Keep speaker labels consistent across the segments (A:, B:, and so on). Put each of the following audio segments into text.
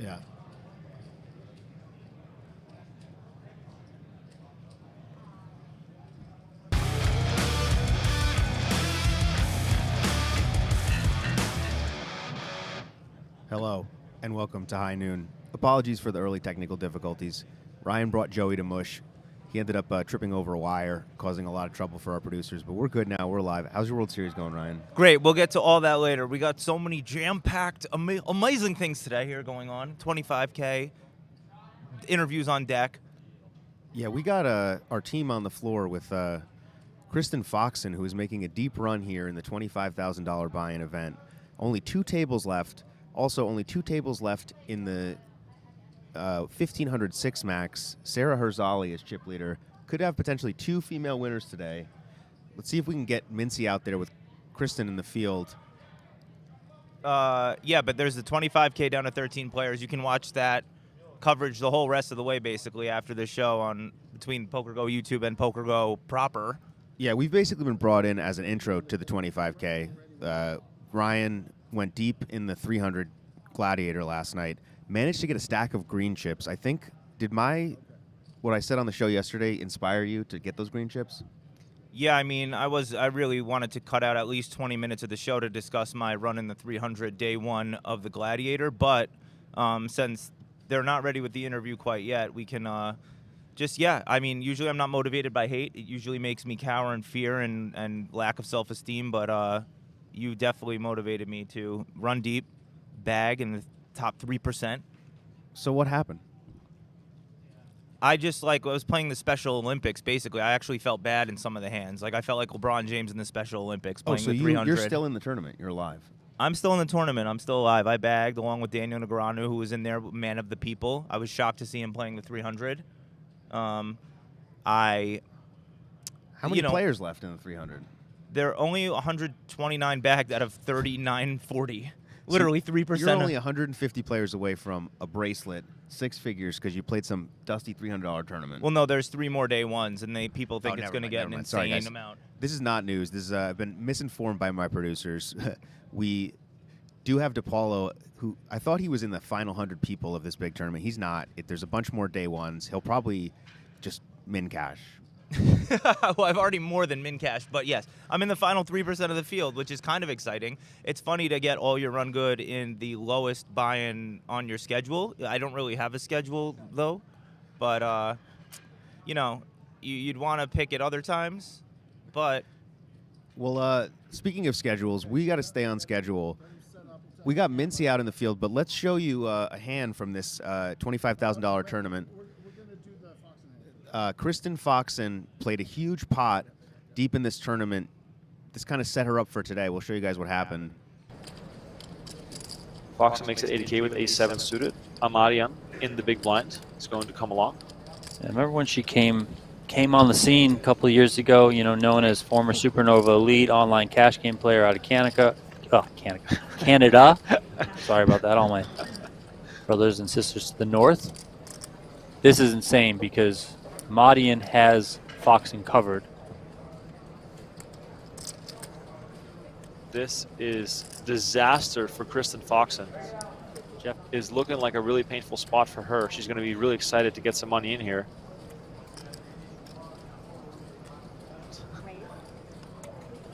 A: Yeah. Hello, and welcome to High Noon. Apologies for the early technical difficulties. Ryan brought Joey to mush. He ended up tripping over a wire, causing a lot of trouble for our producers, but we're good now. We're live. How's your World Series going, Ryan?
B: Great. We'll get to all that later. We got so many jam-packed, amazing things today here going on. 25K, interviews on deck.
A: Yeah, we got our team on the floor with Kristen Foxen, who is making a deep run here in the $25,000 buy-in event. Only 2 tables left. Also, only 2 tables left in the 1,500 six-max. Sarah Herzali is chip leader. Could have potentially 2 female winners today. Let's see if we can get Mintzy out there with Kristen in the field.
B: Yeah, but there's the 25K down to 13 players. You can watch that coverage the whole rest of the way, basically, after the show on between PokerGO YouTube and PokerGO proper.
A: Yeah, we've basically been brought in as an intro to the 25K. Ryan went deep in the 300 Gladiator last night. Managed to get a stack of green chips. I think, what I said on the show yesterday inspire you to get those green chips?
B: Yeah, I mean, I really wanted to cut out at least 20 minutes of the show to discuss my run in the 300 day one of the Gladiator, but since they're not ready with the interview quite yet, we can I mean, usually I'm not motivated by hate. It usually makes me cower in fear and lack of self-esteem, but you definitely motivated me to run deep, bag in the top 3%.
A: So what happened?
B: I was playing the Special Olympics, basically. I actually felt bad in some of the hands. Like, I felt like LeBron James in the Special Olympics playing the 300.
A: You're still in the tournament. You're alive.
B: I'm still in the tournament. I'm still alive. I bagged along with Daniel Negreanu, who was in there, man of the people. I was shocked to see him playing the 300.
A: How many players left in the 300?
B: There are only 129 bagged out of 3940. Literally 3%.
A: You're only 150 players away from a bracelet, 6 figures, because you played some dusty $300 tournament.
B: Well, no, there's 3 more day ones, and people think it's going to get an insane
A: Sorry,
B: amount.
A: This is not news. This is I've been misinformed by my producers. We do have DePaulo, who I thought he was in the final 100 people of this big tournament. He's not. There's a bunch more day ones. He'll probably just min cash.
B: Well, I've already more than min cash, but yes, I'm in the final 3% of the field, which is kind of exciting. It's funny to get all your run good in the lowest buy-in on your schedule. I don't really have a schedule, though, but, you'd want to pick it other times, but...
A: Well, speaking of schedules, we got to stay on schedule. We got Mintzy out in the field, but let's show you a hand from this $25,000 tournament. Kristen Foxen played a huge pot deep in this tournament. This kind of set her up for today. We'll show you guys what happened.
C: Foxen makes it 80K with ace-7 suited. Amarian in the big blind is going to come along.
D: I remember when she came on the scene a couple of years ago, known as former Supernova Elite online cash game player out of Canada. Sorry about that, all my brothers and sisters to the north. This is insane because Madian has Foxen covered.
C: This is disaster for Kristen Foxen. Jeff is looking like a really painful spot for her. She's going to be really excited to get some money in here.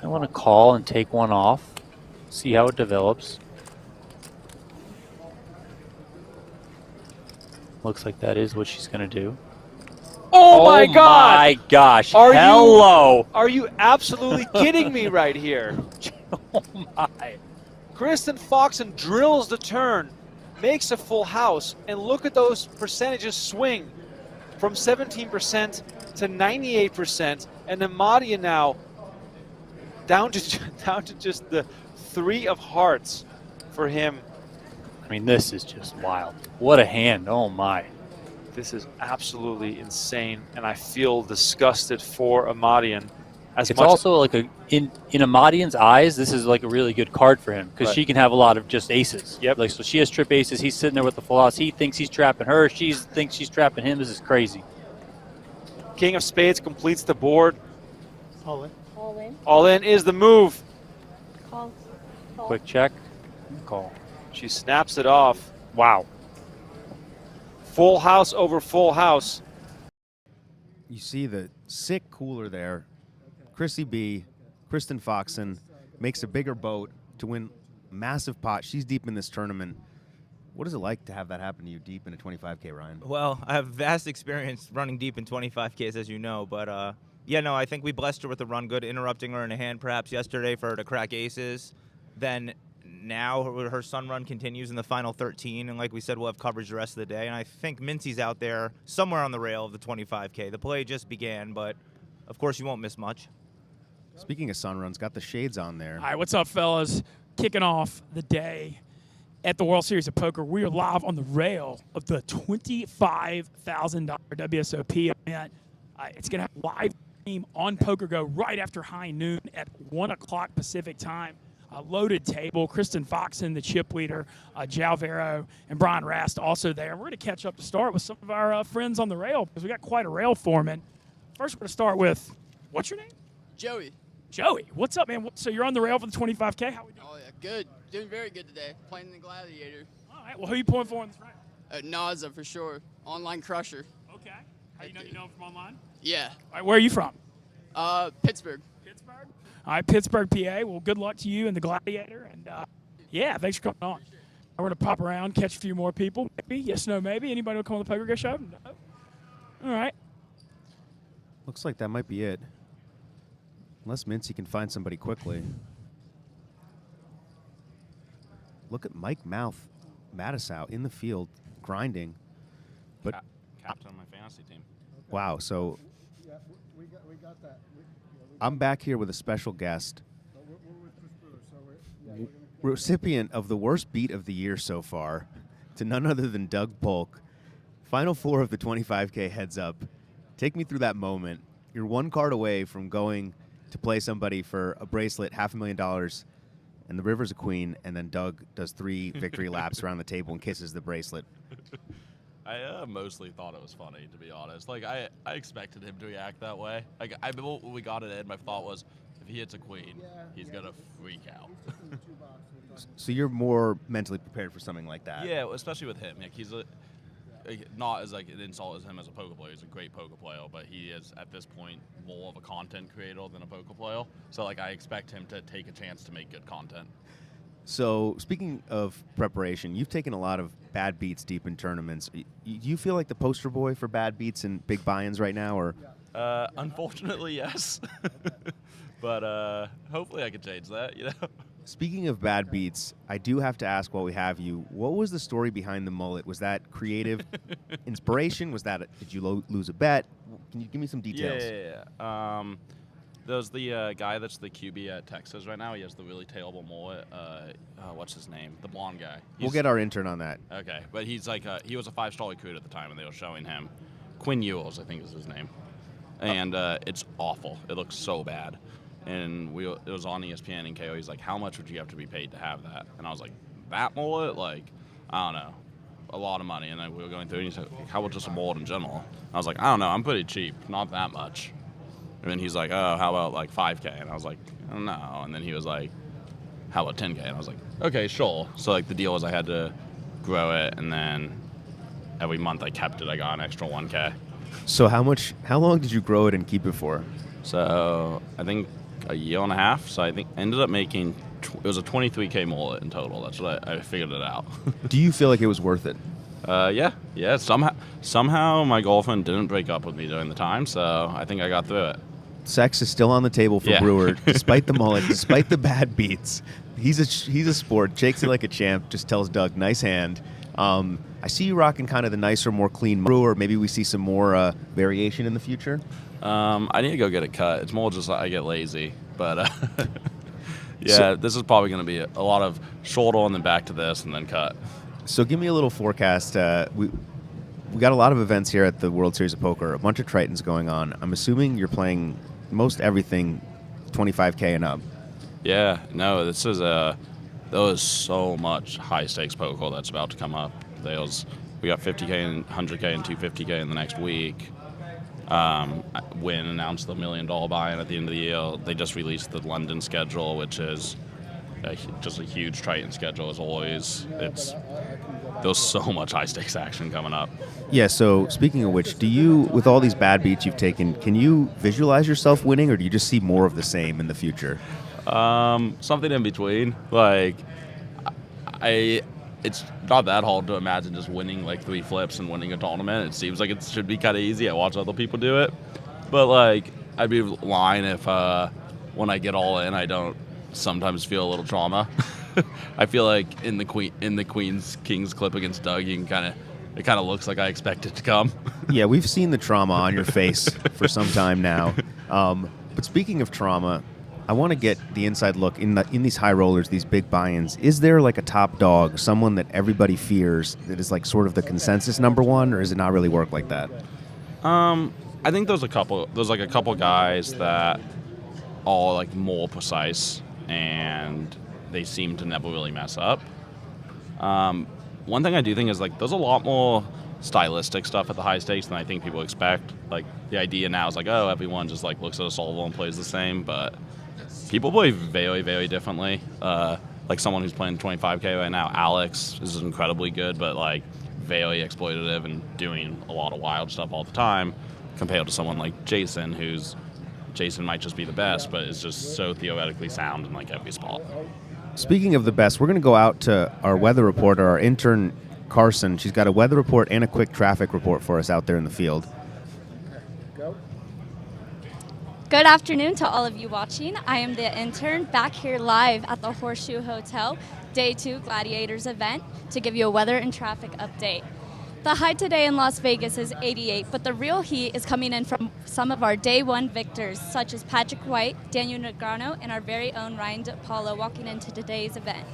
D: I want to call and take one off, see how it develops. Looks like that is what she's going to do.
C: Oh my God!
D: My gosh!
C: Are you absolutely kidding me right here?
D: Oh my!
C: Kristen Foxen drills the turn, makes a full house, and look at those percentages swing from 17% to 98%, and then Madia now down to just the 3 of hearts for him.
D: I mean, this is just wild. What a hand! Oh my!
C: This is absolutely insane, and I feel disgusted for Amadian.
D: It's also like in Amadian's eyes, this is like a really good card for him because she can have a lot of just aces.
C: Yep.
D: Like, so she has trip aces. He's sitting there with the full house. He thinks he's trapping her. She thinks she's trapping him. This is crazy.
C: King of Spades completes the board.
E: All in.
F: All in.
C: All in is the move.
F: Call.
D: Quick check. Call.
C: She snaps it off. Wow. Full house over full house.
A: You see the sick cooler there. Chrissy B, Kristen Foxen, makes a bigger boat to win massive pot. She's deep in this tournament. What is it like to have that happen to you deep in a 25K, Ryan?
B: Well, I have vast experience running deep in 25Ks, as you know, but yeah, no, I think we blessed her with a run good, interrupting her in a hand perhaps yesterday for her to crack aces. Then now her sun run continues in the final 13, and like we said, we'll have coverage the rest of the day. And I think Mintzy's out there somewhere on the rail of the 25K. The play just began, but of course you won't miss much.
A: Speaking of sun runs, got the shades on there.
E: All right, what's up, fellas? Kicking off the day at the World Series of Poker. We are live on the rail of the $25,000 WSOP event. It's going to have live stream on PokerGo right after high noon at 1 o'clock Pacific time. A loaded table. Kristen Foxen, the chip leader, Jalvero, and Brian Rast also there. We're going to catch up to start with some of our friends on the rail because we got quite a rail foreman. First, we're going to start with, what's your name?
F: Joey.
E: Joey, what's up, man? So you're on the rail for the 25K. How we doing?
F: Oh, yeah, good. Doing very good today. Playing the Gladiator.
E: All right. Well, who you pulling for in this round?
F: Naza for sure. Online crusher.
E: Okay. How you know him from online?
F: Yeah.
E: All right. Where are you from?
F: Pittsburgh.
E: Pittsburgh. All right. Pittsburgh, PA. Well, good luck to you and the Gladiator. And yeah, thanks for coming on. We're gonna pop around, catch a few more people. Maybe. Yes. No. Maybe. Anybody will come on the PokerGo show? No. All right.
A: Looks like that might be it. Unless Mintzy can find somebody quickly. Look at Mike Matisow in the field, grinding. But
G: captain on my fantasy team.
A: wow, so I'm back here with a special guest. Recipient of the worst beat of the year so far, to none other than Doug Polk. Final four of the 25K heads up. Take me through that moment. You're one card away from going to play somebody for a bracelet, $500,000, and the river's a queen, and then Doug does 3 victory laps around the table and kisses the bracelet.
G: I mostly thought it was funny, to be honest. Like, I expected him to react that way. Like, when we got it in, my thought was, if he hits a queen, he's going to freak out.
A: So you're more mentally prepared for something like that?
G: Yeah, especially with him. Like, he's not as like an insult as him as a poker player. He's a great poker player, but he is at this point more of a content creator than a poker player. So like I expect him to take a chance to make good content.
A: So speaking of preparation, you've taken a lot of bad beats deep in tournaments. Do you feel like the poster boy for bad beats and big buy-ins right now, or?
G: Unfortunately, yes. But hopefully I can change that. You know.
A: Speaking of bad beats, I do have to ask while we have you, what was the story behind the mullet? Was that creative inspiration? Was that did you lose a bet? Can you give me some details?
G: Yeah. There's the guy that's the QB at Texas right now. He has the really terrible mullet. What's his name? The blonde guy.
A: We'll get our intern on that.
G: Okay, but he's like he was a 5-star recruit at the time, and they were showing him. Quinn Ewells, I think is his name. And it's awful. It looks so bad. And it was on ESPN and KO. He's like, how much would you have to be paid to have that? And I was like, that mullet? Like, I don't know, a lot of money. And then we were going through, and he said, how about just a mullet in general? I was like, I don't know, I'm pretty cheap, not that much. And then he's like, oh, how about like 5K? And I was like, I don't know. And then he was like, how about 10K? And I was like, okay, sure. So like the deal was I had to grow it, and then every month I kept it. I got an extra 1K.
A: So how long did you grow it and keep it for?
G: So I think a year and a half. So I think ended up making it was a 23K mullet in total. That's what I figured it out.
A: Do you feel like it was worth it?
G: Yeah. Somehow my girlfriend didn't break up with me during the time, so I think I got through it.
A: Sex is still on the table for Brewer, despite the mullet, despite the bad beats. He's a sport. Shakes it like a champ. Just tells Doug, nice hand. I see you rocking kind of the nicer, more clean Brewer. Maybe we see some more variation in the future.
G: I need to go get it cut. It's more just I get lazy, but yeah, this is probably going to be a lot of shoulder and then back to this and then cut.
A: So give me a little forecast. We got a lot of events here at the World Series of Poker, a bunch of Tritons going on. I'm assuming you're playing most everything 25K and up.
G: Yeah, no, this is there was so much high stakes poker that's about to come up. We got 50K and 100K and 250K in the next week. Wynn announced the $1 million buy-in at the end of the year. They just released the London schedule, which is just a huge Triton schedule as always. there's so much high stakes action coming up.
A: Yeah, so speaking of which, do you, with all these bad beats you've taken, can you visualize yourself winning, or do you just see more of the same in the future?
G: Something in between. Like, it's not that hard to imagine just winning like 3 flips and winning a tournament. It seems like it should be kind of easy. I watch other people do it. But, like, I'd be lying if when I get all in, I don't sometimes feel a little trauma. I feel like in the Queen's Kings clip against Doug, it kind of looks like I expect it to come.
A: Yeah, we've seen the trauma on your face for some time now. But speaking of trauma, I want to get the inside look in these high rollers, these big buy-ins. Is there like a top dog, someone that everybody fears that is like sort of the consensus number one, or does it not really work like that?
G: I think there's a couple guys that are like more precise and they seem to never really mess up. One thing I do think is like there's a lot more stylistic stuff at the high stakes than I think people expect. Like the idea now is like, oh, everyone just like looks at a solver and plays the same, but people play very, very differently. Like someone who's playing 25K right now, Alex, is incredibly good, but like very exploitative and doing a lot of wild stuff all the time, compared to someone like Jason, Jason might just be the best, but is just so theoretically sound in like every spot.
A: Speaking of the best, we're going to go out to our weather reporter, our intern, Carson. She's got a weather report and a quick traffic report for us out there in the field.
H: Good afternoon to all of you watching. I am the intern back here live at the Horseshoe Hotel, Day 2 Gladiators event, to give you a weather and traffic update. The high today in Las Vegas is 88, but the real heat is coming in from some of our Day 1 victors, such as Patrick White, Daniel Negreanu, and our very own Ryan DePaulo walking into today's event.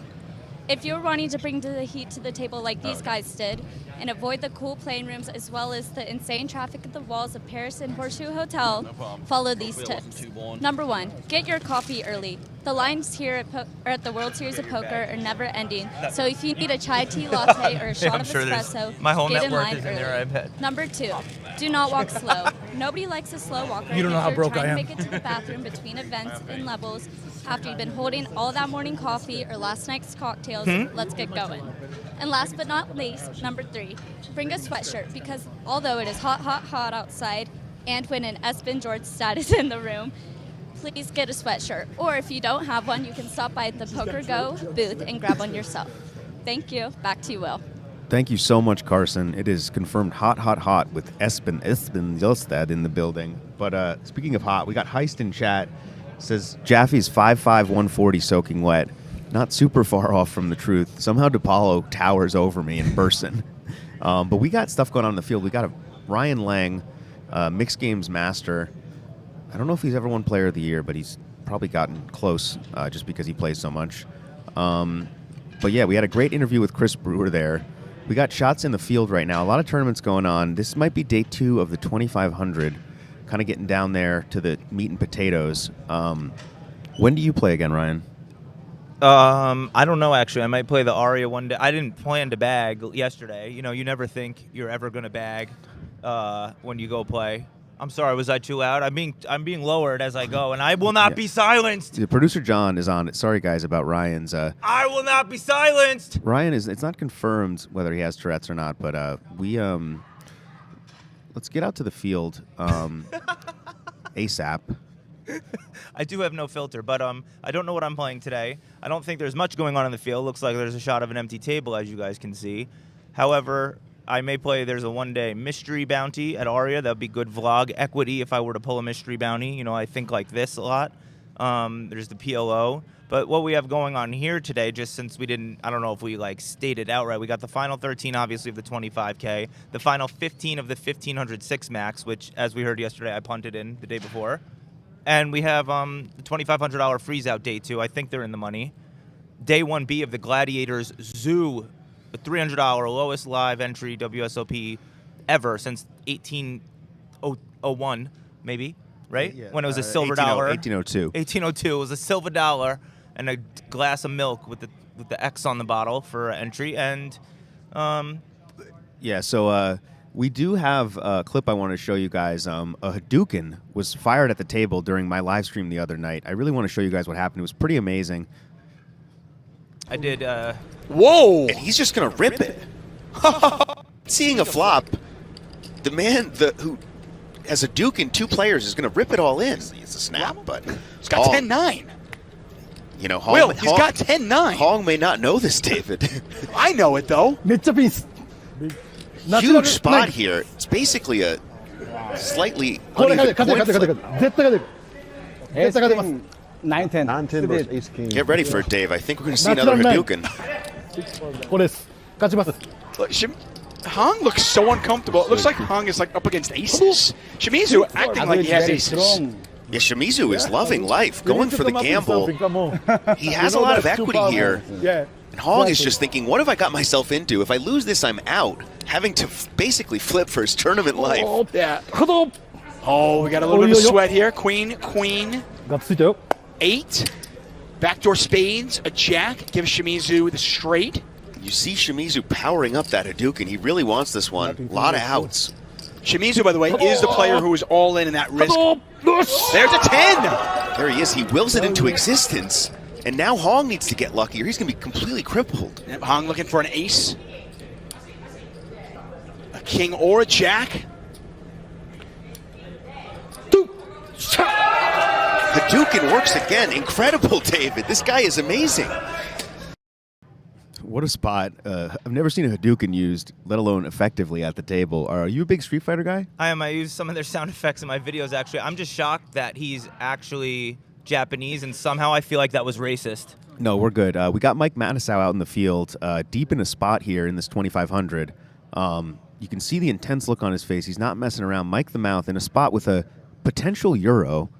H: If you're wanting to bring the heat to the table like these guys did, and avoid the cool playing rooms as well as the insane traffic at the walls of Paris and Horseshoe Hotel, follow these tips. Number 1, get your coffee early. The lines here at the World Series of Poker are never ending, so if you need a chai tea latte or a shot of espresso,
B: my whole
H: get in
B: network
H: line
B: is in
H: early.
B: there, I bet.
H: Number 2, do not walk slow. Nobody likes a slow walker.
I: You don't know how
H: if you're
I: broke I
H: trying
I: am.
H: to make it to the bathroom between events and levels after you've been holding all that morning coffee or last night's cocktails, let's get going. And last but not least, number 3, bring a sweatshirt, because although it is hot, hot, hot outside, and when an Espen George stat is in the room, please get a sweatshirt. Or if you don't have one, you can stop by the PokerGO booth and grab one yourself. Thank you. Back to you, Will.
A: Thank you so much, Carson. It is confirmed hot, hot, hot with Espen Jostad in the building. But speaking of hot, we got Heist in chat. Says Jaffe's 5'5", 140 soaking wet. Not super far off from the truth. Somehow DePaulo towers over me in person. But we got stuff going on in the field. We got a Ryan Lang, mixed games master. I don't know if he's ever won Player of the Year, but he's probably gotten close just because he plays so much. But yeah, we had a great interview with Chris Brewer there. We got shots in the field right now. A lot of tournaments going on. This might be day 2 of the 2500. Kind of getting down there to the meat and potatoes. When do you play again, Ryan?
B: I don't know, actually. I might play the Aria one day. I didn't plan to bag yesterday. You know, you never think you're ever going to bag when you go play. I'm sorry, was I too loud? I'm being lowered as I go, and I will not be silenced.
A: The producer John is on it. Sorry, guys, about Ryan's.
B: I will not be silenced.
A: Ryan it's not confirmed whether he has Tourette's or not, but let's get out to the field ASAP.
B: I do have no filter, but I don't know what I'm playing today. I don't think there's much going on in the field. Looks like there's a shot of an empty table, as you guys can see. However, I may play, there's a one-day mystery bounty at Aria. That would be good vlog equity if I were to pull a mystery bounty. You know, I think like this a lot. There's the PLO. But what we have going on here today, just since we didn't, I don't know if we like stated outright, we got the final 13, obviously, of the 25K, the final 15 of the 1506 max, which, as we heard yesterday, I punted in the day before. And we have the $2,500 freeze-out day 2. I think they're in the money. Day 1B of the Gladiators Zoo, the $300 lowest live entry WSOP ever since 1801, maybe, right?
A: Yeah,
B: when it was a silver dollar.
A: 1802.
B: 1802. It was a silver dollar and a glass of milk with the X on the bottle for entry. And
A: yeah, so we do have a clip I want to show you guys. A Hadouken was fired at the table during my live stream the other night. I really want to show you guys what happened. It was pretty amazing.
B: I did.
I: Whoa!
A: And he's just going to rip it. Seeing a flop, the man who has a Duke and 2 players is going to rip it all in. It's a snap, but
I: He's got 10-9.
A: You know, Hong,
I: Will, he's got 10-9.
A: Hong may not know this, David.
I: I know it, though.
A: Huge spot here. It's basically a slightly uneven coin flip.
J: 9-10 versus ace king.
A: Get ready for it, Dave. I think we're going to see another Hadouken.
I: Look, Hong looks so uncomfortable. It looks like Hong is like up against aces. Shimizu acting like he has aces.
A: Yeah, Shimizu is loving life, going for the gamble. He has a lot of equity here. And Hong is just thinking, what have I got myself into? If I lose this, I'm out. Having to basically flip for his tournament life.
I: Yeah. Oh, we got a little bit of sweat here. Queen. 8. Backdoor spades, a jack. Gives Shimizu the straight.
A: You see Shimizu powering up that Hadouken. He really wants this one. A lot of outs.
I: Shimizu, by the way, is the player who is all in that risk. There's a 10.
A: There he is. He wills it into existence. And now Hong needs to get lucky or he's going to be completely crippled.
I: Yep, Hong looking for an ace. A king or a jack.
A: Hadouken works again. Incredible, David. This guy is amazing. What a spot. I've never seen a Hadouken used, let alone effectively at the table. Are you a big Street Fighter guy?
B: I am. I use some of their sound effects in my videos, actually. I'm just shocked that he's actually Japanese, and somehow I feel like that was racist.
A: No, we're good. We got Mike Matusow out in the field, deep in a spot here in this 2500. You can see the intense look on his face. He's not messing around. Mike the Mouth in a spot with a potential Euro.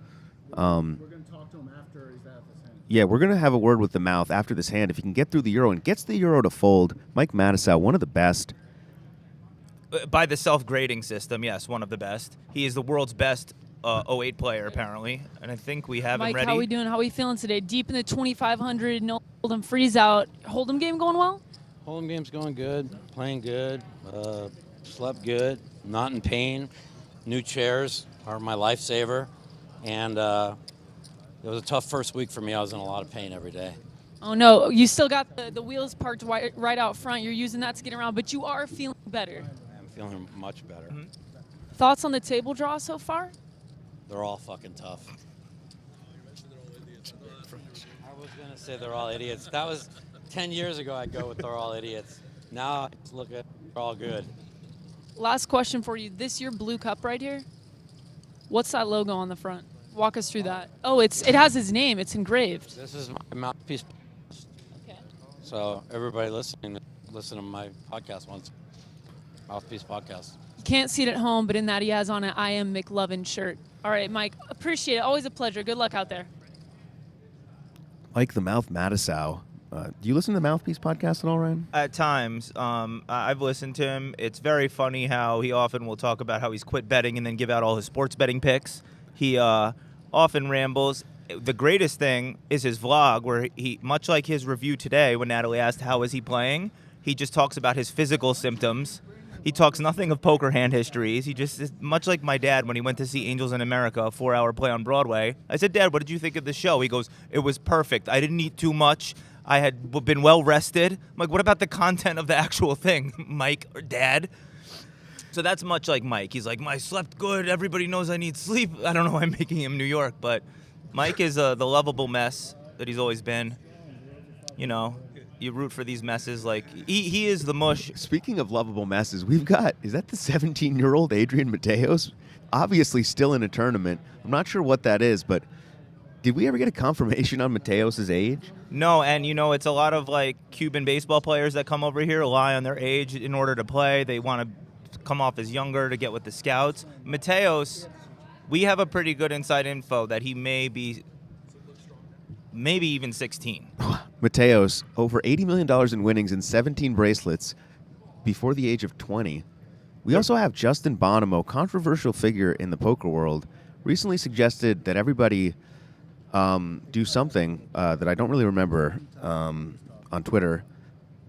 K: We're going to talk to him after he's out this hand.
A: Yeah, we're going to have a word with the Mouth after this hand. If he can get through the Euro and gets the Euro to fold, Mike Matusow, one of the best.
B: By the self-grading system, yes, one of the best. He is the world's best 08 player, apparently, and I think we have
L: Mike,
B: him ready.
L: how we doing? How we feeling today? Deep in the 2,500, no hold'em freeze out. Hold'em game going well?
M: Hold'em game's going good, playing good, slept good, not in pain. New chairs are my lifesaver, and it was a tough first week for me. I was in a lot of pain every day.
L: Oh, no. You still got the wheels parked right out front. You're using that to get around, but you are feeling better.
M: I'm feeling much better.
B: Mm-hmm.
L: Thoughts on the table draw so far?
M: They're all fucking tough. I was going to say they're all idiots. That was 10 years ago I'd go with they're all idiots. Now I just look at they're all good.
L: Last question for you. This your blue cup right here, what's that logo on the front? Walk us through that. Oh, it has his name. It's engraved.
M: This is my mouthpiece.
L: Okay.
M: So everybody listen to my podcast once. Mouthpiece podcast.
L: You can't see it at home, but in that he has on an I Am McLovin shirt. All right, Mike, appreciate it. Always a pleasure. Good luck out there.
A: Mike the Mouth Matusow. Do you listen to the Mouthpiece podcast at all, Ryan?
B: At times. I've listened to him. It's very funny how he often will talk about how he's quit betting and then give out all his sports betting picks. He often rambles. The greatest thing is his vlog where he, much like his review today when Natalie asked how is he playing, he just talks about his physical symptoms. He talks nothing of poker hand histories. He just is much like my dad when he went to see Angels in America, a 4-hour play on Broadway. I said, Dad, what did you think of the show? He goes, it was perfect. I didn't eat too much. I had been well rested. I'm like, what about the content of the actual thing, Mike or Dad? So that's much like Mike. He's like, I slept good. Everybody knows I need sleep. I don't know why I'm making him New York, but Mike is the lovable mess that he's always been. You know, you root for these messes. Like, he is the mush.
A: Speaking of lovable messes, we've got, is that the 17-year-old Adrian Mateos? Obviously still in a tournament. I'm not sure what that is, but did we ever get a confirmation on Mateos' age?
B: No, and you know, it's a lot of like Cuban baseball players that come over here rely on their age in order to play. They want to come off as younger to get with the scouts. Mateos, we have a pretty good inside info that he may be maybe even 16.
A: Mateos, over $80 million in winnings and 17 bracelets before the age of 20. We also have Justin Bonomo, controversial figure in the poker world, recently suggested that everybody do something that I don't really remember on Twitter,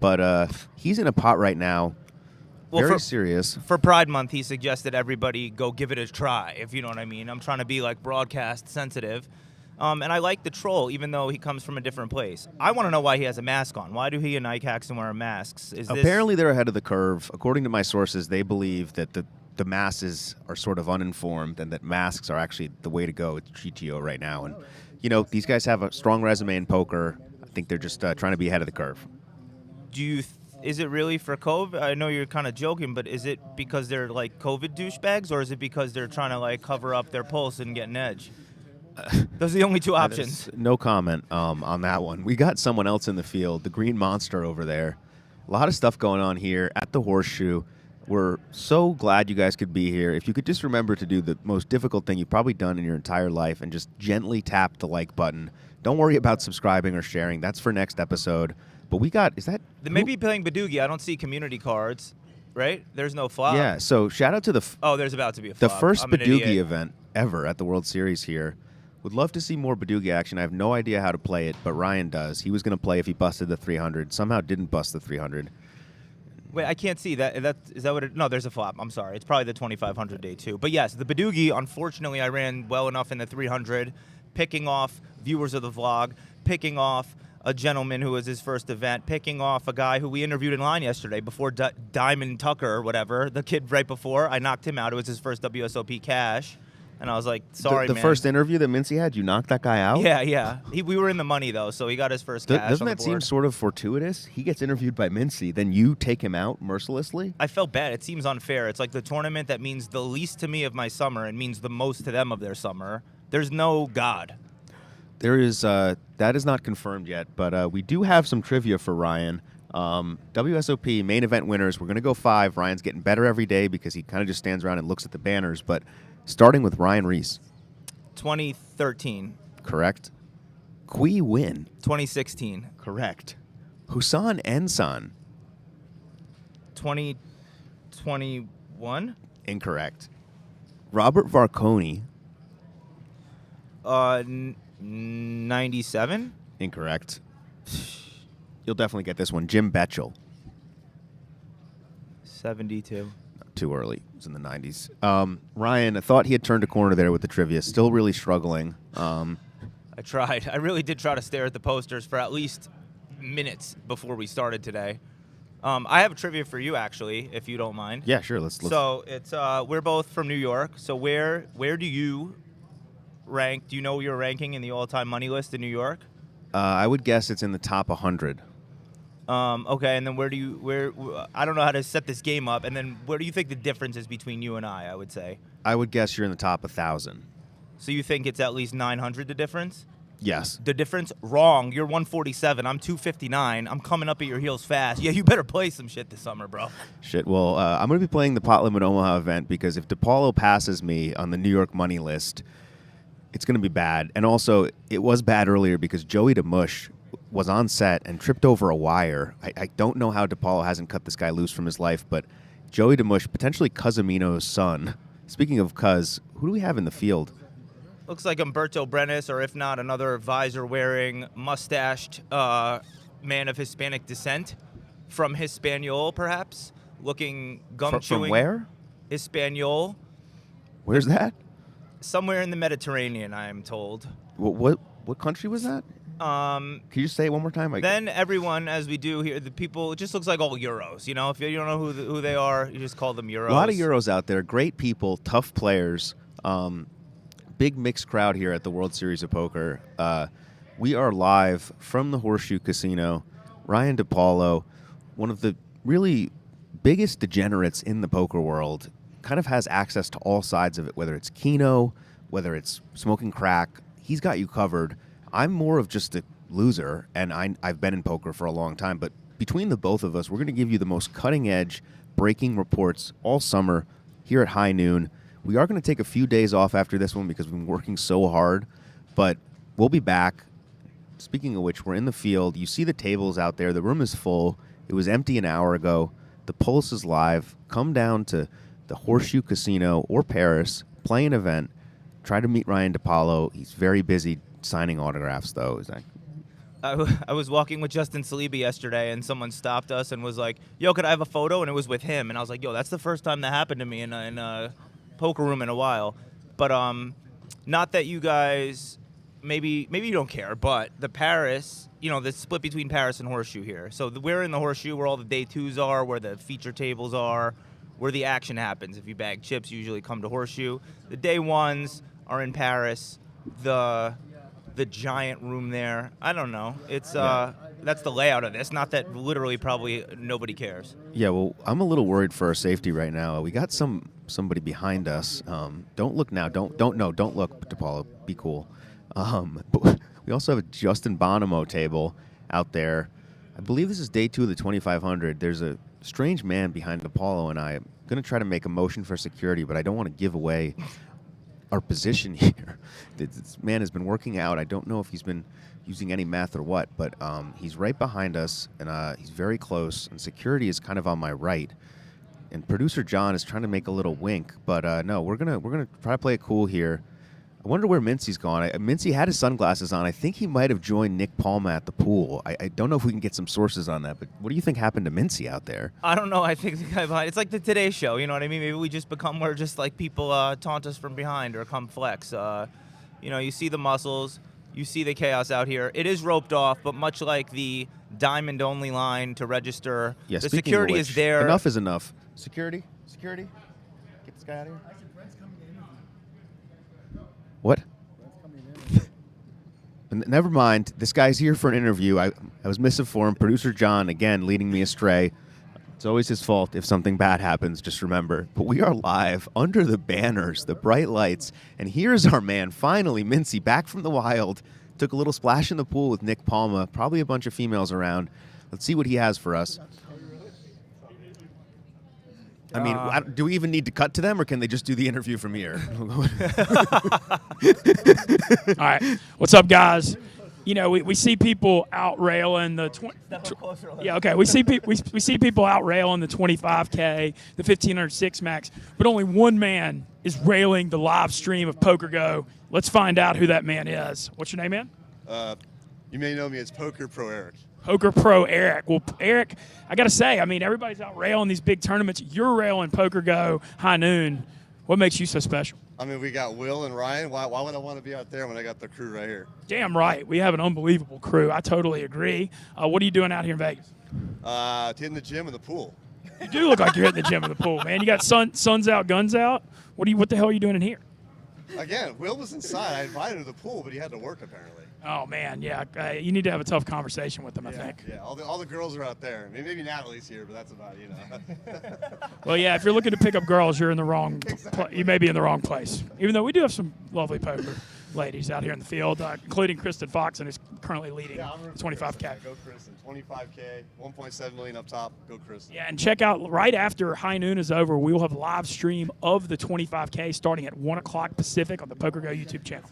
A: but he's in a pot right now.
B: Well,
A: Very serious.
B: For Pride Month, he suggested everybody go give it a try, if you know what I mean. I'm trying to be like broadcast sensitive. And I like the troll, even though he comes from a different place. I want to know why he has a mask on. Why do he and Ike Haxton wear masks?
A: Apparently, they're ahead of the curve. According to my sources, they believe that the masses are sort of uninformed and that masks are actually the way to go with GTO right now. And, you know, these guys have a strong resume in poker. I think they're just trying to be ahead of the curve.
B: Is it really for COVID? I know you're kind of joking, but is it because they're like COVID douchebags, or is it because they're trying to like cover up their pulse and get an edge? Those are the only two options.
A: No comment on that one. We got someone else in the field, the Green Monster over there. A lot of stuff going on here at the Horseshoe. We're so glad you guys could be here. If you could just remember to do the most difficult thing you've probably done in your entire life and just gently tap the like button. Don't worry about subscribing or sharing. That's for next episode. But we got,
B: They may be playing Badoogie. I don't see community cards, right? There's no flop.
A: Yeah, so shout out to
B: there's about to be a
A: the
B: flop.
A: first
B: I'm an
A: Badoogie
B: idiot.
A: event ever at the World Series here. Would love to see more Badoogie action. I have no idea how to play it, but Ryan does. He was going to play if he busted the 300. Somehow didn't bust the 300.
B: Wait, I can't see that. Is that what it? No, there's a flop. I'm sorry. It's probably the 2500 day too. But yes, the Badoogie. Unfortunately, I ran well enough in the 300, picking off viewers of the vlog, picking off a gentleman who was his first event, picking off a guy who we interviewed in line yesterday before Diamond Tucker or whatever, the kid right before. I knocked him out. It was his first WSOP cash. And I was like, sorry,
A: the
B: man.
A: first interview that Mintzy had, you knocked that guy out?
B: Yeah. We were in the money, though, so he got his first cash.
A: Doesn't
B: on the
A: that seem
B: board.
A: sort of fortuitous? He gets interviewed by Mintzy, then you take him out mercilessly?
B: I felt bad. It seems unfair. It's like the tournament that means the least to me of my summer and means the most to them of their summer. There's no God.
A: There is, that is not confirmed yet, but we do have some trivia for Ryan. WSOP main event winners, we're going to go 5. Ryan's getting better every day because he kind of just stands around and looks at the banners, but starting with Ryan Reese.
B: 2013.
A: Correct. Qui Win.
B: 2016.
A: Correct. Husan Ensan.
B: 2021.
A: Incorrect. Robert Varconi.
B: 97.
A: Incorrect. You'll definitely get this one. Jim Betchel.
B: 72.
A: Too early. It was in the 90s. Ryan, I thought he had turned a corner there with the trivia. Still really struggling.
B: I tried. I really did try to stare at the posters for at least minutes before we started today. I have a trivia for you, actually, if you don't mind.
A: Yeah, sure. Let's.
B: So it's we're both from New York. So where do you rank? Do you know your ranking in the all-time money list in New York?
A: I would guess it's in the top 100.
B: Okay, and then where I don't know how to set this game up, and then where do you think the difference is between you and I would say?
A: I would guess you're in the top 1,000.
B: So you think it's at least 900 the difference?
A: Yes.
B: The difference? Wrong. You're 147. I'm 259. I'm coming up at your heels fast. Yeah, you better play some shit this summer, bro.
A: Shit. Well, I'm going to be playing the Pot Limit Omaha event because if DePaulo passes me on the New York money list, it's going to be bad. And also, it was bad earlier because Joey DeMush was on set and tripped over a wire. I don't know how DePaulo hasn't cut this guy loose from his life, but Joey DeMush, potentially Cuzamino's son. Speaking of Cuz, who do we have in the field?
B: Looks like Umberto Brenes, or if not, another visor-wearing, mustached man of Hispanic descent from Hispaniola, perhaps, looking gum-chewing.
A: From where?
B: Hispaniola.
A: Where's that?
B: Somewhere in the Mediterranean, I am told.
A: What country was that? Can you just say it one more time?
B: Then everyone, as we do here, the people, it just looks like all Euros. You know, if you don't know who they are, you just call them Euros.
A: A lot of Euros out there. Great people, tough players. Big mixed crowd here at the World Series of Poker. We are live from the Horseshoe Casino. Ryan DePaulo, one of the really biggest degenerates in the poker world, kind of has access to all sides of it, whether it's Keno, whether it's smoking crack. He's got you covered. I'm more of just a loser, and I've been in poker for a long time, but between the both of us, we're going to give you the most cutting-edge breaking reports all summer here at high noon. We are going to take a few days off after this one because we've been working so hard, but we'll be back. Speaking of which, we're in the field. You see the tables out there. The room is full. It was empty an hour ago. The Pulse is live. Come down to the Horseshoe Casino or Paris, play an event, try to meet Ryan DePaulo. He's very busy signing autographs, though. Is that?
B: I was walking with Justin Saliba yesterday, and someone stopped us and was like, yo, could I have a photo? And it was with him. And I was like, yo, that's the first time that happened to me in a poker room in a while. But not that you guys maybe you don't care, but the Paris, the split between Paris and Horseshoe here. So we're in the Horseshoe where all the day twos are, where the feature tables are, where the action happens. If you bag chips, you usually come to Horseshoe. The day ones are in Paris. The giant room there. I don't know. It's that's the layout of this. Not that literally probably nobody cares.
A: Yeah, well, I'm a little worried for our safety right now. We got somebody behind us. Don't look now. Don't look, DePaulo. Be cool. But we also have a Justin Bonomo table out there. I believe this is day 2 of the 2500. There's a strange man behind DePaulo, and I'm going to try to make a motion for security, but I don't want to give away our position here. This man has been working out. I don't know if he's been using any meth or what, but he's right behind us, and he's very close, and security is kind of on my right. And producer John is trying to make a little wink, but no, we're gonna try to play it cool here. I wonder where Mintzy's gone. Mintzy had his sunglasses on. I think he might have joined Nick Palma at the pool. I don't know if we can get some sources on that, but what do you think happened to Mintzy out there?
B: I don't know. I think the guy behind, it's like the Today Show. You know what I mean? Maybe we just become where just like people taunt us from behind or come flex. You see the muscles. You see the chaos out here. It is roped off, but much like the diamond-only line to register,
A: Yeah,
B: the
A: speaking
B: security
A: of which,
B: is there.
A: Enough is enough. Security? Get this guy out of here. What? Never mind. This guy's here for an interview. I was misinformed. Producer John, again, leading me astray. It's always his fault if something bad happens, just remember. But we are live under the banners, the bright lights. And here's our man, finally, Mintzy, back from the wild. Took a little splash in the pool with Nick Palma. Probably a bunch of females around. Let's see what he has for us. I mean, do we even need to cut to them, or can they just do the interview from here?
E: All right. What's up, guys? We see people out railing the we see people out railing the 25K, the 1506 max, but only one man is railing the live stream of PokerGo. Let's find out who that man is. What's your name, man?
J: You may know me as Poker Pro Eric.
E: Poker Pro Eric. Well, Eric, I got to say, I mean, everybody's out railing these big tournaments. You're railing PokerGo High Noon. What makes you so special?
J: I mean, we got Will and Ryan. Why would I want to be out there when I got the crew right here?
E: Damn right. We have an unbelievable crew. I totally agree. What are you doing out here in Vegas?
J: Hitting the gym and the pool.
E: You do look like you're hitting the gym and the pool, man. You got suns out, guns out. What the hell are you doing in here?
J: Again, Will was inside. I invited him to the pool, but he had to work apparently.
E: Oh, man, yeah. You need to have a tough conversation with him, I think.
J: Yeah, all the girls are out there. Maybe Natalie's here, but that's about it,
E: Well, yeah, if you're looking to pick up girls, you're in the wrong you may be in the wrong place. Even though we do have some lovely poker ladies out here in the field, including Kristen Fox, who's currently leading the 25K.
J: Go Kristen. 25K, 1.7 million up top. Go Kristen.
E: Yeah, and check out right after High Noon is over, we will have a live stream of the 25K starting at 1 o'clock Pacific on the PokerGo YouTube channel.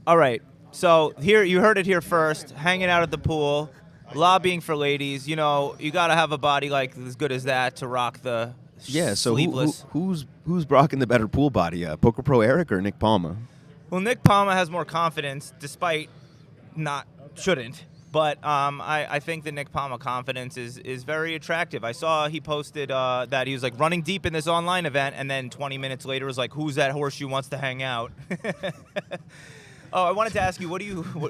B: All right. So here, you heard it here first. Hanging out at the pool, lobbying for ladies. You got to have a body like as good as that to rock the sleeveless.
A: Who's rocking the better pool body? Poker Pro Eric or Nick Palma?
B: Well, Nick Palma has more confidence, despite shouldn't. But I think the Nick Palma confidence is very attractive. I saw he posted that he was like running deep in this online event, and then 20 minutes later was like, "Who's that horseshoe wants to hang out?" Oh, I wanted to ask you,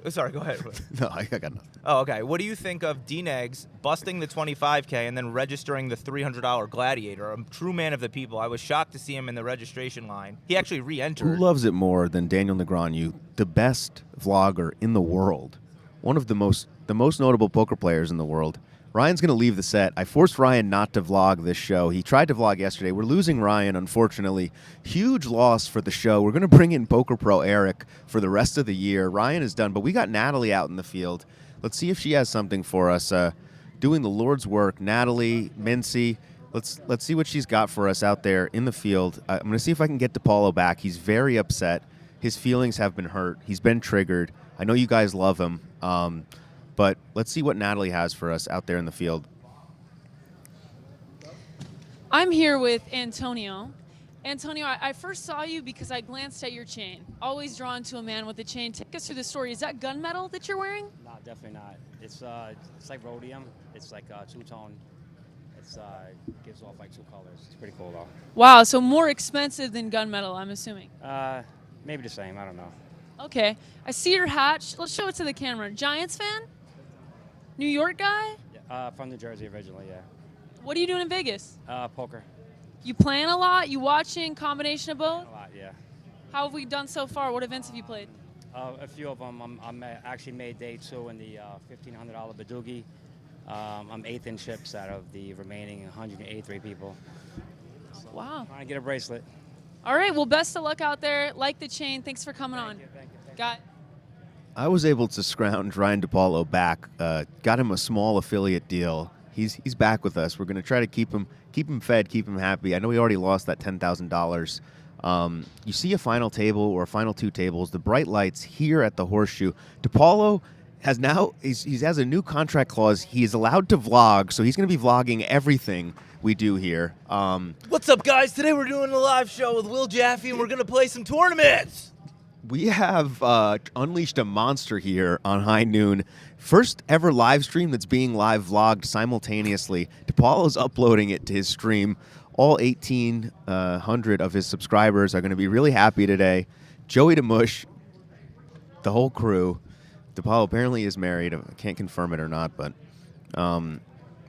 B: sorry, go ahead.
A: No, I got nothing.
B: Oh, okay. What do you think of D-Negs busting the 25K and then registering the $300 Gladiator? A true man of the people. I was shocked to see him in the registration line. He actually re-entered.
A: Who loves it more than Daniel Negreanu, the best vlogger in the world, one of the most notable poker players in the world? Ryan's going to leave the set. I forced Ryan not to vlog this show. He tried to vlog yesterday. We're losing Ryan, unfortunately. Huge loss for the show. We're going to bring in Poker Pro Eric for the rest of the year. Ryan is done, but we got Natalie out in the field. Let's see if she has something for us. Doing the Lord's work, Natalie Mintzy. Let's see what she's got for us out there in the field. I'm going to see if I can get DePaulo back. He's very upset. His feelings have been hurt. He's been triggered. I know you guys love him. But let's see what Natalie has for us out there in the field.
L: I'm here with Antonio. Antonio, I first saw you because I glanced at your chain. Always drawn to a man with a chain. Take us through the story. Is that gunmetal that you're wearing?
N: No, definitely not. It's like rhodium. It's like two-tone. It's gives off like two colors. It's pretty cool though.
L: Wow, so more expensive than gunmetal, I'm assuming.
N: Maybe the same. I don't know.
L: Okay. I see your hat. Let's show it to the camera. Giants fan? New York guy?
N: From New Jersey originally, yeah.
L: What are you doing in Vegas?
N: Poker.
L: You playing a lot? You watching? Combination of both?
N: A lot, yeah.
L: How have we done so far? What events have you played?
N: A few of them. I'm actually made day 2 in the $1,500 Badoogie. I'm 8th in chips out of the remaining 183 people. So
L: Wow.
N: Trying to get a bracelet.
L: All right. Well, best of luck out there. Like the chain. Thanks for coming on. Got it.
A: I was able to scrounge Ryan DePaulo back. Got him a small affiliate deal. He's back with us. We're going to try to keep him fed, keep him happy. I know he already lost that $10,000. You see a final table or a final 2 tables, the bright lights here at the Horseshoe. DePaulo has now he has a new contract clause. He is allowed to vlog, so he's going to be vlogging everything we do here.
O: What's up, guys? Today we're doing a live show with Will Jaffe, and we're going to play some tournaments.
A: We have unleashed a monster here on High Noon. First ever live stream that's being live vlogged simultaneously. DePaulo's uploading it to his stream. All 1,800 of his subscribers are going to be really happy today. Joey DeMush, the whole crew. DePaulo apparently is married. I can't confirm it or not, but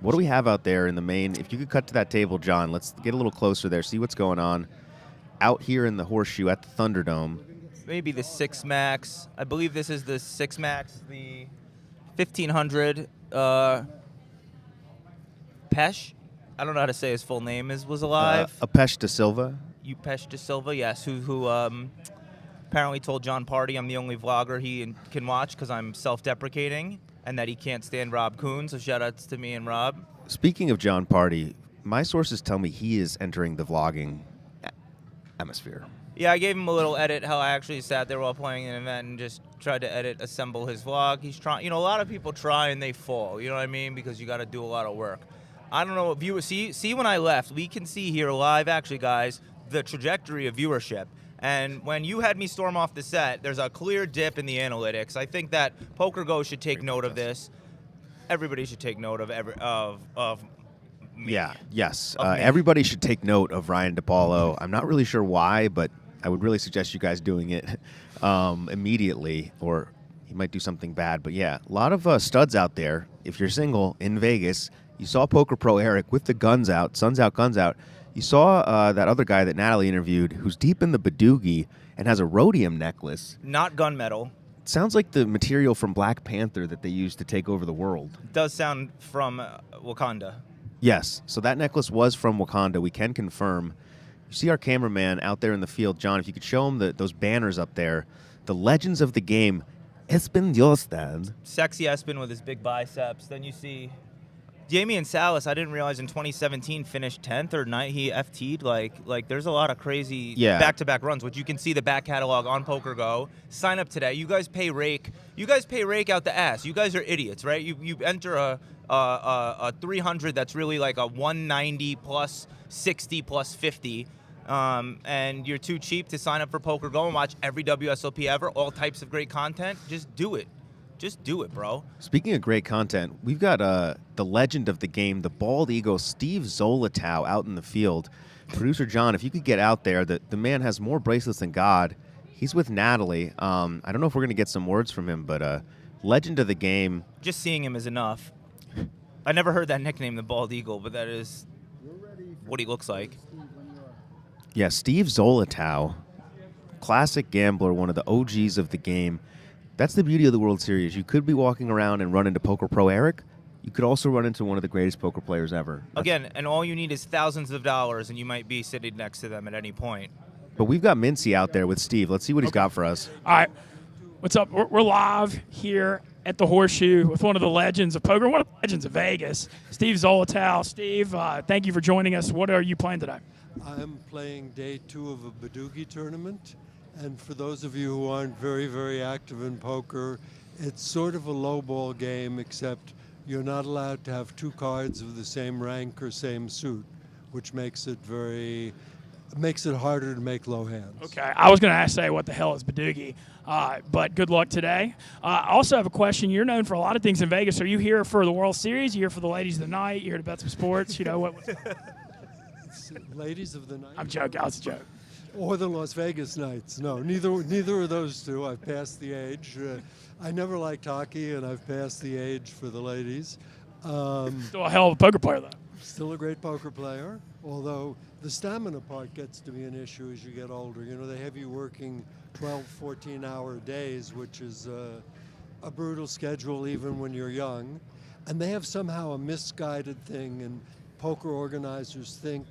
A: what do we have out there in the main? If you could cut to that table, John, let's get a little closer there, see what's going on out here in the Horseshoe at the Thunderdome.
B: Maybe the 6 max. I believe this is the 6 max, the 1,500 Pesh. I don't know how to say his full name. Was alive.
A: Apesh De Silva.
B: Upesh De Silva, yes, who apparently told John Party I'm the only vlogger he can watch because I'm self-deprecating and that he can't stand Rob Kuhn. So shout-outs to me and Rob.
A: Speaking of John Party, my sources tell me he is entering the vlogging atmosphere.
B: Yeah, I gave him a little edit, how I actually sat there while playing an event and just tried to assemble his vlog. He's trying, a lot of people try and they fall, you know what I mean? Because you got to do a lot of work. I don't know what viewers see when I left, we can see here live, actually, guys, the trajectory of viewership. And when you had me storm off the set, there's a clear dip in the analytics. I think that PokerGo should take note of this. Everybody should take note of me.
A: Yeah, yes. Everybody should take note of Ryan DePaulo. I'm not really sure why, but I would really suggest you guys doing it immediately, or he might do something bad. But yeah, a lot of studs out there. If you're single in Vegas, you saw Poker Pro Eric with the guns out, suns out, guns out. You saw that other guy that Natalie interviewed who's deep in the Badoogie and has a rhodium necklace.
B: Not gunmetal.
A: It sounds like the material from Black Panther that they used to take over the world.
B: It does sound from Wakanda.
A: Yes, so that necklace was from Wakanda. We can confirm. You see our cameraman out there in the field. John, if you could show him those banners up there. The legends of the game. Espen Jostad.
B: Sexy Espen with his big biceps. Then you see Damian Salas. I didn't realize in 2017 finished 10th or 9th. He FT'd. Like there's a lot of crazy back-to-back runs, which you can see the back catalog on PokerGo. Sign up today. You guys pay rake. You guys pay rake out the ass. You guys are idiots, right? You enter a 300 that's really like a 190 plus 60 plus 50. And you're too cheap to sign up for PokerGo and watch every WSOP ever, all types of great content. Just do it. Just do it, bro.
A: Speaking of great content, we've got the legend of the game, the bald eagle, Steve Zolotau, out in the field. Producer John, if you could get out there, the man has more bracelets than God. He's with Natalie. I don't know if we're going to get some words from him, but legend of the game.
B: Just seeing him is enough. I never heard that nickname, the bald eagle, but that is what he looks like.
A: Yeah, Steve Zolotau, classic gambler, one of the OGs of the game. That's the beauty of the World Series. You could be walking around and run into Poker Pro Eric. You could also run into one of the greatest poker players ever.
B: Again, and all you need is thousands of dollars, and you might be sitting next to them at any point.
A: But we've got Mintzy out there with Steve. Let's see what he's got for us.
E: All right. What's up? We're live here at the Horseshoe with one of the legends of poker, one of the legends of Vegas, Steve Zolotau. Steve, thank you for joining us. What are you playing today?
P: I'm playing day 2 of a Badoogie tournament, and for those of you who aren't very, very active in poker, it's sort of a low-ball game, except you're not allowed to have 2 cards of the same rank or same suit, which makes it harder to make low hands.
E: Okay, I was going to say what the hell is Badoogie, but good luck today. I also have a question. You're known for a lot of things in Vegas. Are you here for the World Series? Are you here for the ladies of the night? You here to bet some sports? You know what?
P: Ladies of the night.
E: I'm joking. That was a joke.
P: Or the Las Vegas Knights. No, neither of those two. I've passed the age. I never liked hockey, and I've passed the age for the ladies.
E: Still a hell of a poker player, though.
P: Still a great poker player, although the stamina part gets to be an issue as you get older. You know, they have you working 12, 14-hour days, which is a brutal schedule even when you're young. And they have somehow a misguided thing, and poker organizers think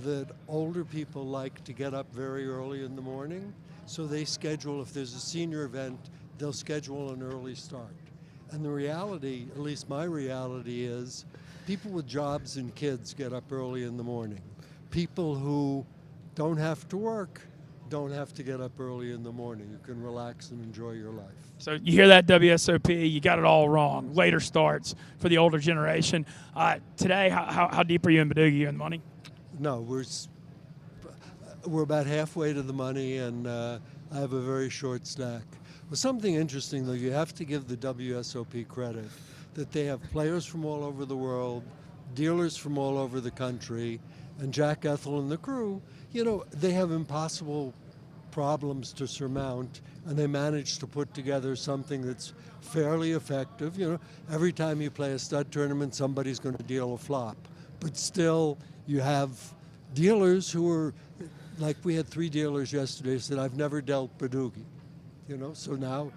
P: that older people like to get up very early in the morning, so they schedule, if there's a senior event, they'll schedule an early start. And the reality, at least my reality, is people with jobs and kids get up early in the morning. People who don't have to work don't have to get up early in the morning. You can relax and enjoy your life.
E: So you hear that, WSOP? You got it all wrong. Later starts for the older generation. Today, how deep are you in Badoogie? You in the money?
P: No, we're about halfway to the money, and I have a very short stack. Well, something interesting, though, you have to give the WSOP credit that they have players from all over the world, dealers from all over the country, and Jack Ethel and the crew, you know, they have impossible problems to surmount, and they manage to put together something that's fairly effective. You know, every time you play a stud tournament, somebody's going to deal a flop. But still, you have dealers who are, like we had 3 dealers yesterday said, I've never dealt Badoogie. You know, so now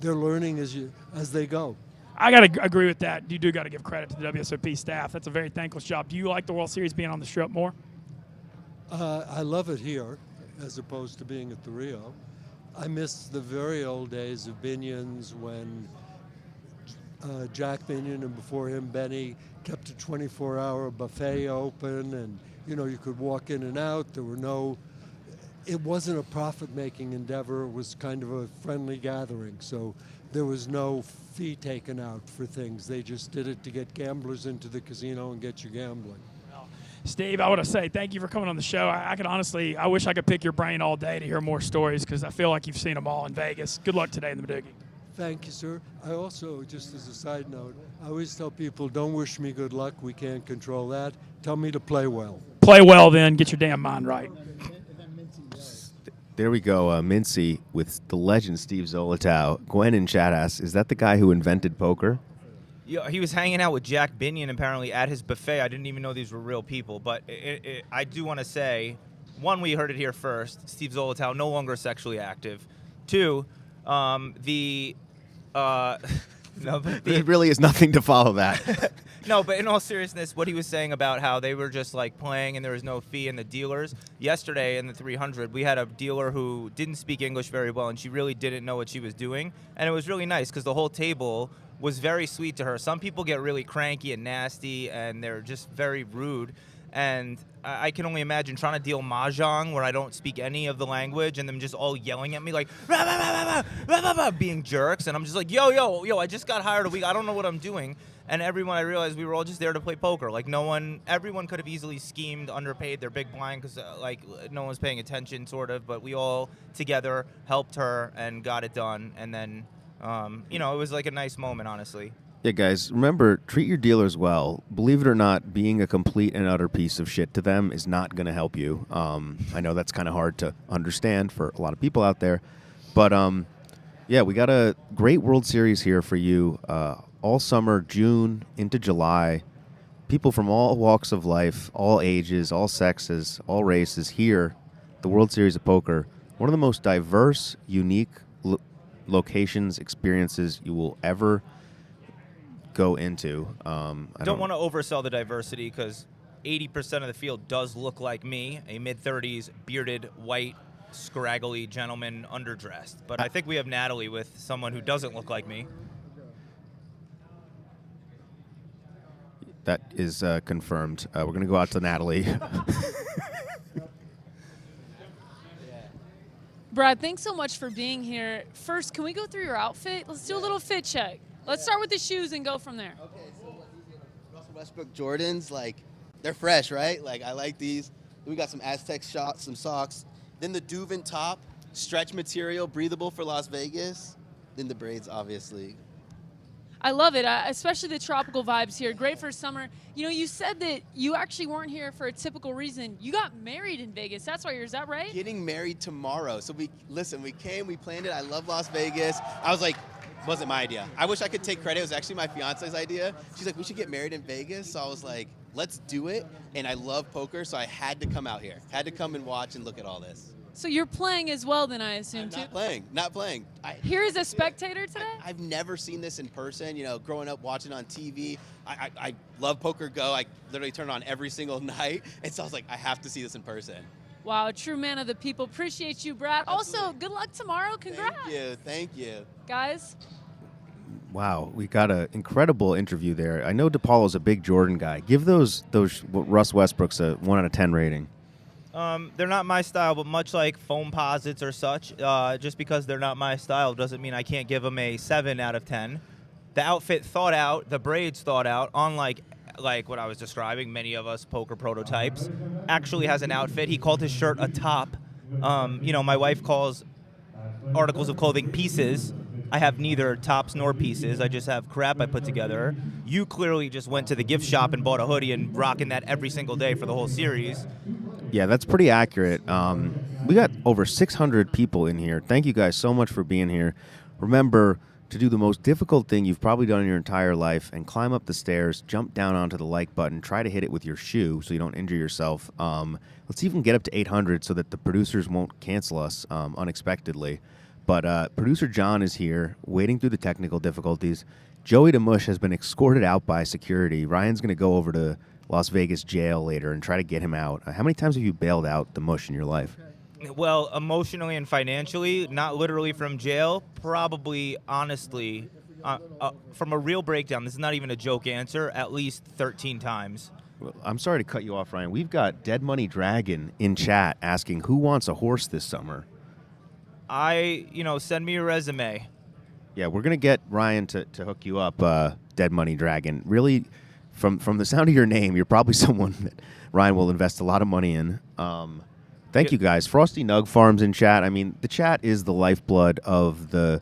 P: they're learning as they go.
E: I got to agree with that. You do got to give credit to the WSOP staff. That's a very thankless job. Do you like the World Series being on the Strip more?
P: I love it here as opposed to being at the Rio. I miss the very old days of Binion's when Jack Binion and before him Benny kept a 24-hour buffet open, and you know, you could walk in and out. There were no, it wasn't a profit-making endeavor. It was kind of a friendly gathering. So there was no fee taken out for things. They just did it to get gamblers into the casino and get you gambling.
E: Steve, I want to say thank you for coming on the show. I can honestly, I wish I could pick your brain all day to hear more stories because I feel like you've seen them all in Vegas. Good luck today in the Badoogie.
P: Thank you, sir. I also, just as a side note, I always tell people, don't wish me good luck. We can't control that. Tell me to play well.
E: Play well, then. Get your damn mind right.
A: There we go. Mintzy with the legend Steve Zolotow. Gwen in chat asks, is that the guy who invented poker?
B: Yeah, he was hanging out with Jack Binion apparently at his buffet. I didn't even know these were real people. But I do want to say, one, we heard it here first. Steve Zolotow no longer sexually active. Two, it
A: really is nothing to follow that.
B: No, but in all seriousness, what he was saying about how they were just like playing and there was no fee in the dealers. Yesterday in the 300, we had a dealer who didn't speak English very well, and she really didn't know what she was doing. And it was really nice because the whole table was very sweet to her. Some people get really cranky and nasty, and they're just very rude. And I can only imagine trying to deal mahjong where I don't speak any of the language and them just all yelling at me like, rah, rah, rah, rah, rah, rah, being jerks. And I'm just like, yo, I just got hired a week. I don't know what I'm doing. And everyone, I realized we were all just there to play poker. Like everyone could have easily schemed, underpaid their big blind because no one was paying attention sort of. But we all together helped her and got it done. And then, it was like a nice moment, honestly.
A: Yeah, guys, remember, treat your dealers well. Believe it or not, being a complete and utter piece of shit to them is not going to help you. I know that's kind of hard to understand for a lot of people out there. But, yeah, we got a great World Series here for you all summer, June into July. People from all walks of life, all ages, all sexes, all races here, the World Series of Poker. One of the most diverse, unique locations, experiences you will ever go into. I
B: don't want to oversell the diversity because 80% of the field does look like me, a mid-30s, bearded, white, scraggly gentleman, underdressed. But I think we have Natalie with someone who doesn't look like me.
A: That is confirmed. We're going to go out to Natalie.
L: Brad, thanks so much for being here. First, can we go through your outfit? Let's do a little fit check. Let's start with the shoes and go from there.
Q: Okay, so Russell Westbrook Jordans, they're fresh, right? I like these. We got some Aztec shots, some socks. Then the Duvin top, stretch material, breathable for Las Vegas. Then the braids, obviously.
L: I love it, especially the tropical vibes here. Great for summer. You know, you said that you actually weren't here for a typical reason. You got married in Vegas. That's why you're, is that right?
Q: Getting married tomorrow. So we came, we planned it. I love Las Vegas. I was like, wasn't my idea. I wish I could take credit. It was actually my fiance's idea. She's like, we should get married in Vegas. So I was like, let's do it. And I love poker, so I had to come out here. Had to come and watch and look at all this.
L: So you're playing as well then, I assume, too?
Q: Not playing.
L: Here as a spectator today?
Q: I've never seen this in person. You know, growing up watching on TV, I love PokerGo. I literally turn it on every single night. And so I was like, I have to see this in person.
L: Wow, a true man of the people. Appreciate you, Brad. Also, good luck tomorrow. Congrats.
Q: Thank you.
L: Guys.
A: Wow, we got an incredible interview there. I know DePaulo's a big Jordan guy. Give those Russ Westbrooks a 1 out of 10 rating.
B: They're not my style, but much like foam posits or such, just because they're not my style doesn't mean I can't give them a 7 out of 10. The outfit thought out, the braids thought out, unlike what I was describing, many of us poker prototypes, actually has an outfit. He called his shirt a top. You know, my wife calls articles of clothing pieces. I have neither tops nor pieces. I just have crap I put together. You clearly just went to the gift shop and bought a hoodie and rocking that every single day for the whole series.
A: Yeah, that's pretty accurate. We got over 600 people in here. Thank you guys so much for being here. Remember to do the most difficult thing you've probably done in your entire life and climb up the stairs, jump down onto the like button, try to hit it with your shoe so you don't injure yourself. Let's even get up to 800 so that the producers won't cancel us unexpectedly. But producer John is here, waiting through the technical difficulties. Joey DeMush has been escorted out by security. Ryan's going to go over to Las Vegas jail later and try to get him out. How many times have you bailed out the mush in your life?
B: Well, emotionally and financially, not literally from jail, probably, honestly, from a real breakdown, this is not even a joke answer, at least 13 times.
A: Well, I'm sorry to cut you off, Ryan. We've got Dead Money Dragon in chat asking who wants a horse this summer.
B: Send me your resume.
A: Yeah, we're going to get Ryan to hook you up, Dead Money Dragon. Really, from the sound of your name, you're probably someone that Ryan will invest a lot of money in. Thank you, guys. Frosty Nug Farms in chat. I mean, the chat is the lifeblood of the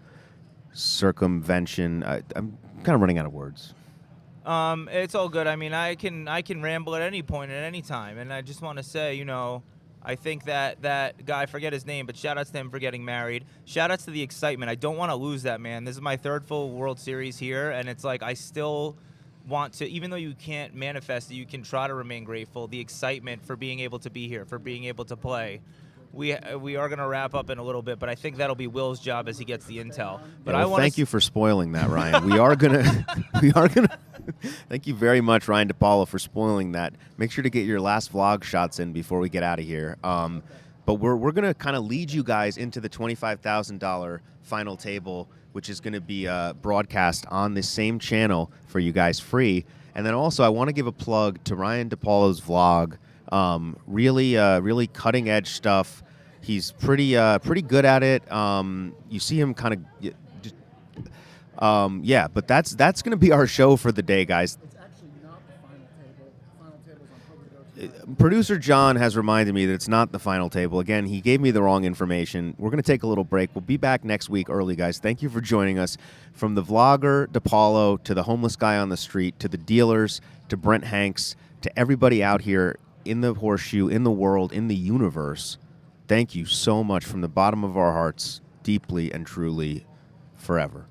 A: circumvention. I'm kind of running out of words.
B: It's all good. I mean, I can ramble at any point at any time. And I just want to say, I think that guy, I forget his name, but shout-outs to him for getting married. Shout-outs to the excitement. I don't want to lose that, man. This is my third full World Series here, and it's like I still want to, even though you can't manifest it, you can try to remain grateful. The excitement for being able to be here, for being able to play. We are going to wrap up in a little bit, but I think that'll be Will's job as he gets the intel. But
A: thank you for spoiling that, Ryan. we are gonna thank you very much, Ryan DePaulo, for spoiling that. Make sure to get your last vlog shots in before we get out of here. But we're gonna kind of lead you guys into the $25,000 final table, which is going to be broadcast on this same channel for you guys free. And then also, I want to give a plug to Ryan DePaulo's vlog. Really cutting edge stuff. He's pretty good at it. You see him kind of, But that's going to be our show for the day, guys.
K: It's actually not the final table. The final table's on PokerGo.
A: Producer John has reminded me that it's not the final table. Again, he gave me the wrong information. We're going to take a little break. We'll be back next week early, guys. Thank you for joining us. From the vlogger, DePaulo, to the homeless guy on the street, to the dealers, to Brent Hanks, to everybody out here in the horseshoe, in the world, in the universe, thank you so much from the bottom of our hearts, deeply and truly, forever.